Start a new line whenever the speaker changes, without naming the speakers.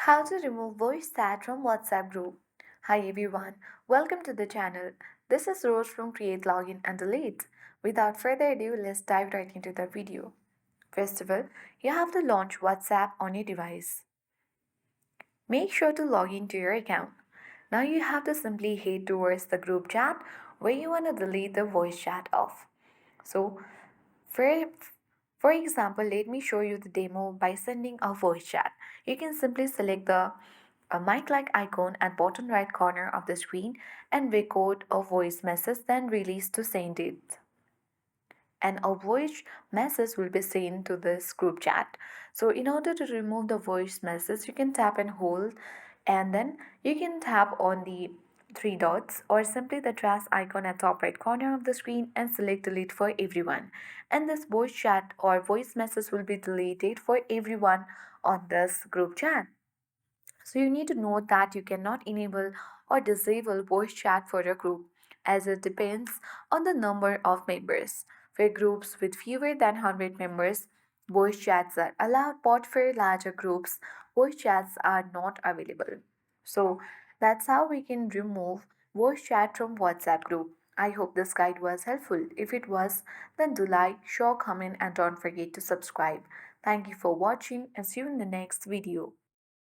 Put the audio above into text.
How to remove voice chat from WhatsApp group. Hi everyone, welcome to the channel. This is Rose from Create Login and Delete. Without further ado, let's dive right into the video. First of all, you have to launch WhatsApp on your device. Make sure to log into your account. Now you have to simply head towards the group chat where you want to delete the voice chat off. So for, for example, let me show you the demo by sending a voice chat. You can simply select the mic-like icon at bottom right corner of the screen and record a voice message, then release to send it. And a voice message will be sent to this group chat. So in order to remove the voice message, you can tap and hold, and then you can tap on the three dots or simply the trash icon at top right corner of the screen and select delete for everyone. And this voice chat or voice message will be deleted for everyone on this group chat. So you need to note that you cannot enable or disable voice chat for your group as it depends on the number of members. For groups with fewer than 100 members, voice chats are allowed, but for larger groups, voice chats are not available. So that's how we can remove voice chat from WhatsApp group. I hope this guide was helpful. If it was, then do like, share, comment, and don't forget to subscribe. Thank you for watching and see you in the next video.